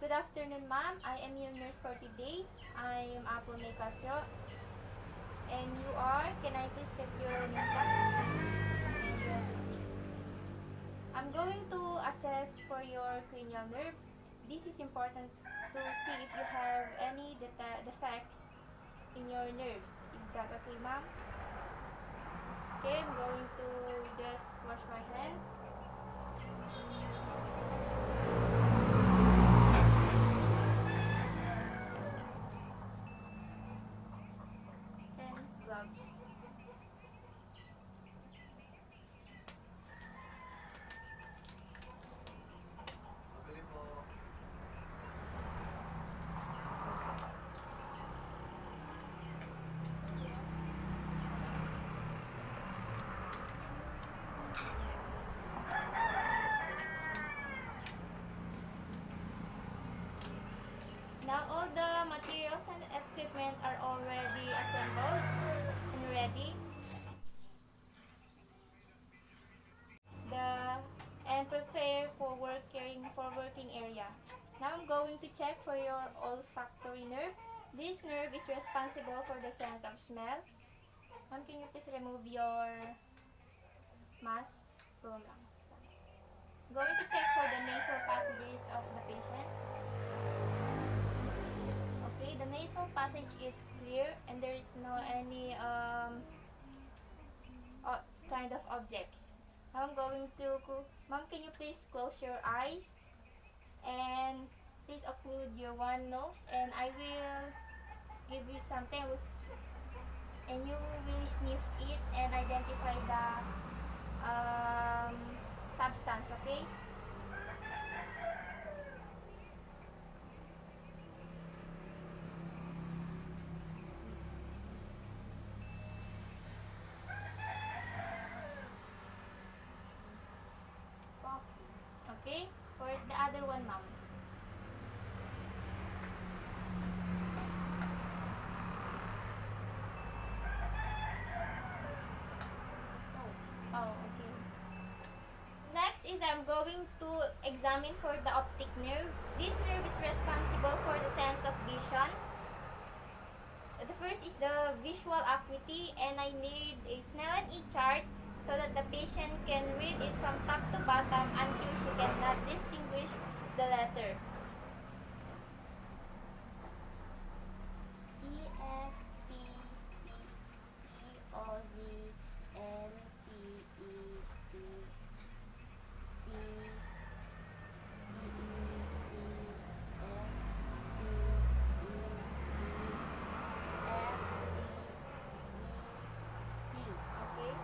Good afternoon, ma'am. I am your nurse for today. I am Apple May Castro. And you are? Can I please check your name tag? I'm going to assess for your cranial nerve. This is important to see if you have any defects in your nerves. Is that okay, ma'am? Okay, I'm going to just wash my hands. And gloves. Now all the materials and equipment are already assembled and ready. And prepare for working area. Now I'm going to check for your olfactory nerve. This nerve is responsible for the sense of smell. Ma'am, can you please remove your mask? Go lang. Going to check for the nasal passages of the patient. Okay, the nasal passage is clear and there is no any kind of objects. Now I'm going to, ma'am, can you please close your eyes and please occlude your one nose, and I will give you something and you will sniff it and identify the substance, okay? Okay, for the other one, ma'am. Oh, okay. Next is I'm going to examine for the optic nerve. This nerve is responsible for the sense of vision. The first is the visual acuity, and I need a Snellen E chart so that the patient can read it from top to bottom until she cannot distinguish the letter. E, F, P, P, P, O, V, N, P, E, P, P, E, E, C, F, P, E, F, C, D, okay?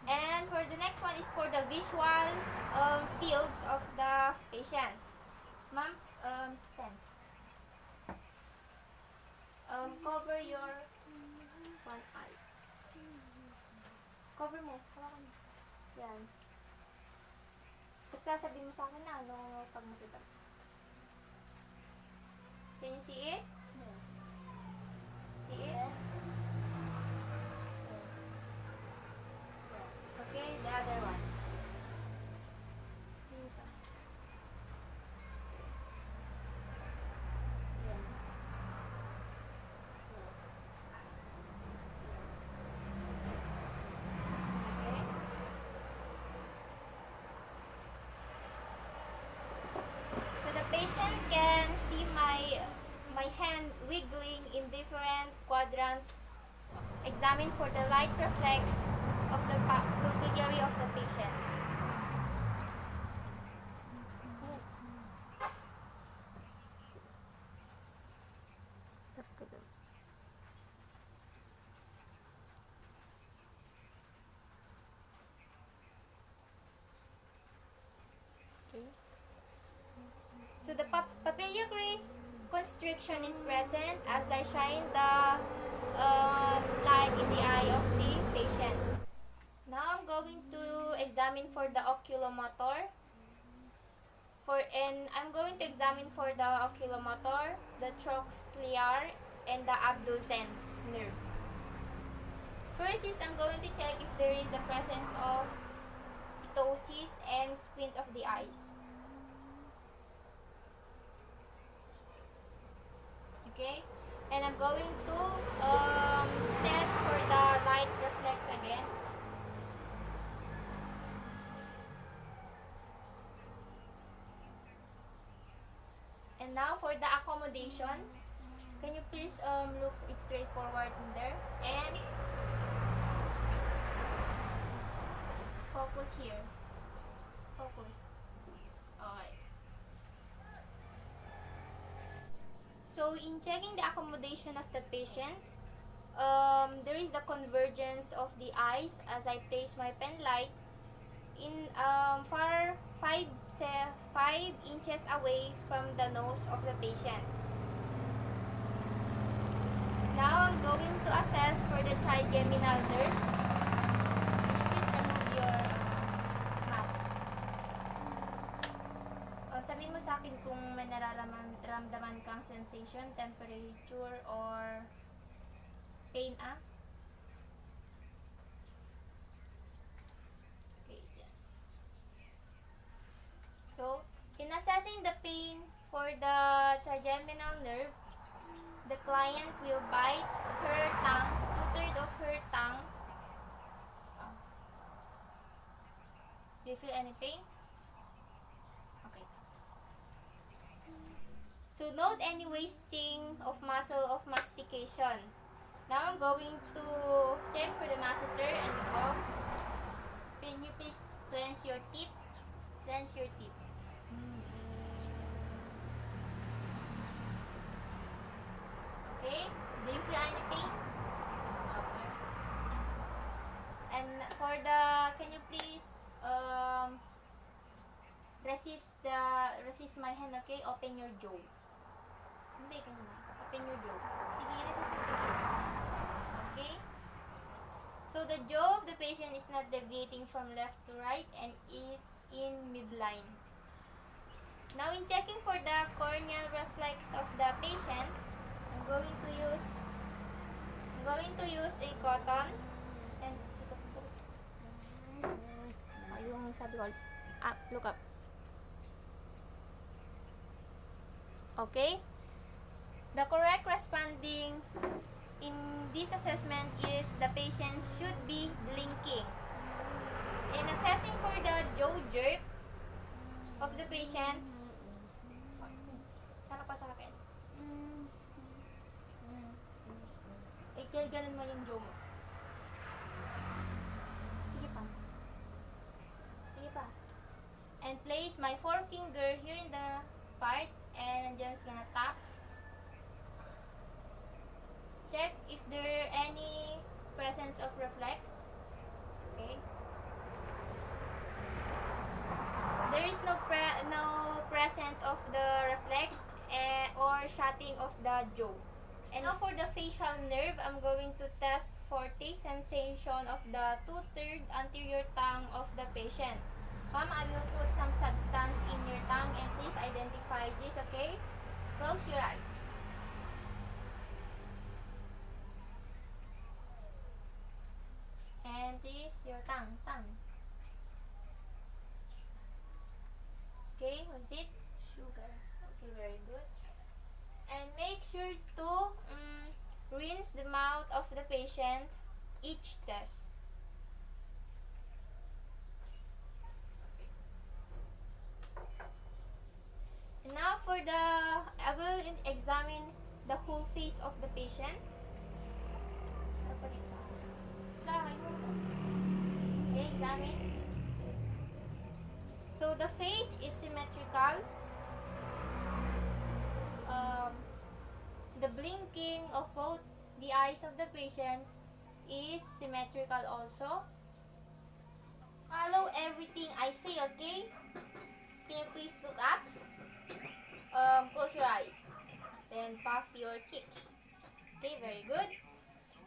And for the next one is for the visual fields of the patient. Ma'am, stand. Cover your one eye. Cover mo. Hawakan mo. Yan. Basta sabihin mo sa akin na ano pag makita. Can you see it? Yes. See it? Yes. Okay, the other one. So the patient can see my hand wiggling in different quadrants. Examine for the light reflex of the pupillary of the patient. So the papillary constriction is present as I shine the light in the eye of the patient. Now I'm going to examine for the oculomotor. I'm going to examine for the oculomotor, the trochlear, and the abducens nerve. First is I'm going to check if there is the presence of ptosis and squint movement of the eyes. Okay? And I'm going to test for the light reflex again. And now for the accommodation, can you please look it straight forward in there and focus here. Focus. Okay. So in checking the accommodation of the patient, there is the convergence of the eyes as I place my pen light in far 5 inches away from the nose of the patient. Now I'm going to assess for the trigeminal nerve. Please remove your mask. Sabihin mo sa akin kung may nararamdaman kang sensation, temperature, or pain, Okay, yan. So, in assessing the pain for the trigeminal nerve, the client will bite her tongue, 2/3 of her tongue. Do you feel any pain? Okay. So note any wasting of muscle of mastication. Now I'm going to check for the masseter and the cough. Can you please cleanse your teeth? Cleanse your teeth. Okay? Do you feel any pain? Okay. And for the, can you please resist my hand, okay? Open your jaw. Hindi, ganyan na. Open your jaw. Sige, resist mo. Sige. Okay? So the jaw of the patient is not deviating from left to right and is in midline. Now in checking for the corneal reflex of the patient, I'm going to use a cotton and ito po. Yung sabi ko, up, look up. Okay? The correct responding in this assessment is the patient should be blinking. In assessing for the jaw jerk of the patient, sana pa sa akin. Ganun mo yung jaw mo. Sige pa. Sige pa. And place my forefinger here in the part and I'm just gonna tap. Check if there are any presence of reflex. Okay. There is no present of the reflex or shutting of the jaw. And now for the facial nerve, I'm going to test for taste sensation of the 2/3 anterior tongue of the patient. Ma'am, I will put some substance in your tongue and please identify this, okay? Close your eyes. And this, your tongue. Okay, what's it? Sugar. Okay, very good. And make sure to rinse the mouth of the patient each test. And now for I will examine the whole face of the patient. Okay, examine. So the face is symmetrical. The blinking of both the eyes of the patient is symmetrical also. Follow everything I say, okay? Can you please look up? Close your eyes. Then puff your cheeks. Okay, very good.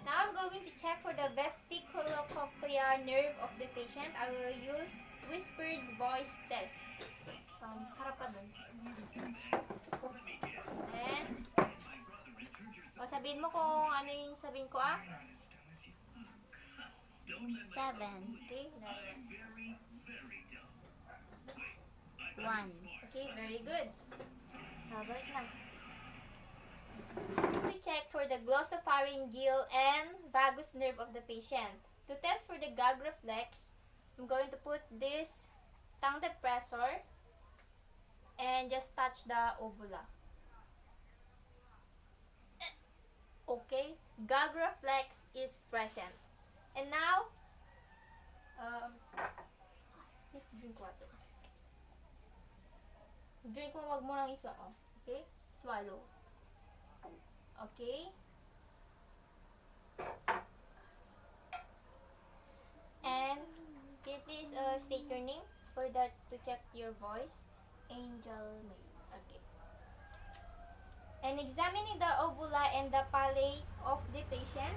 Now I'm going to check for the vestibulocochlear nerve of the patient. I will use whispered voice test. Harap ka dun. And sabihin mo kung ano yung sabihin ko, 7. Okay, 1. Okay, very good. Robert lang. To check for the glossopharyngeal and vagus nerve of the patient. To test for the gag reflex, I'm going to put this tongue depressor and just touch the uvula. Okay, gag reflex is present. And now, please drink water. Drink mo, wag mo lang iswallow. Okay? Swallow. Okay? And, can you please state your name for that to check your voice? Angel May. Okay. And examining the uvula and the palate of the patient.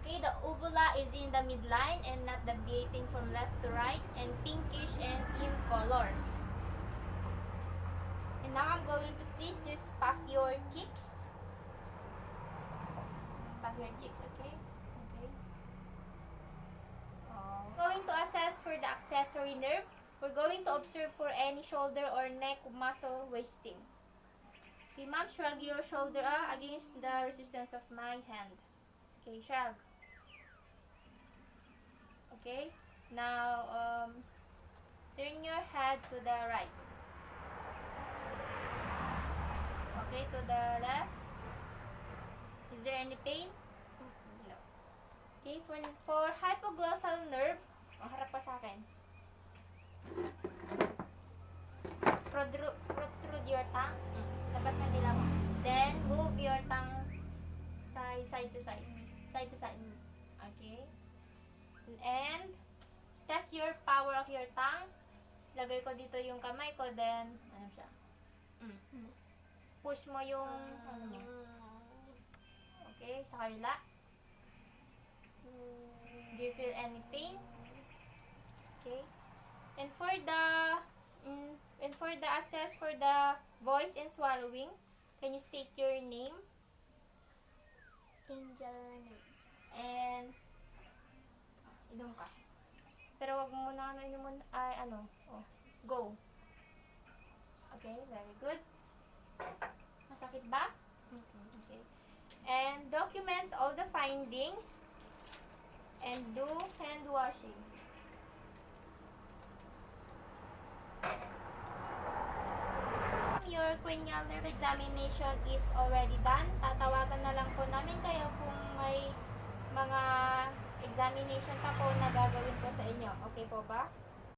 Okay, the uvula is in the midline and not deviating from left to right and pinkish and in color. And now I'm going to please just puff your cheeks. Puff your cheeks, okay? Okay. Going to assess for the accessory nerve. We're going to observe for any shoulder or neck muscle wasting. Okay, ma'am, shrug your shoulder against the resistance of my hand. Okay, shrug. Okay, now turn your head to the right. Okay, to the left. Is there any pain? No. Okay, for hypoglossal nerve, harap pa sa akin. Protrude your tongue. Labas na nila mo. Then, move your tongue side to side. Side to side. Okay. And, test your power of your tongue. Lagay ko dito yung kamay ko, then, ano siya? Push mo yung, ano mo. Okay, sa kabila. Do you feel any pain? Okay. And for the assess for the voice and swallowing, can you state your name? Angel. And inom ka. Pero wag mo na inom mo go. Okay, very good. Masakit ba? Okay. And documents all the findings and do hand washing. Your cranial nerve examination is already done. Tatawagan na lang po namin kayo kung may mga examination pa po na gagawin po sa inyo. Okay po ba?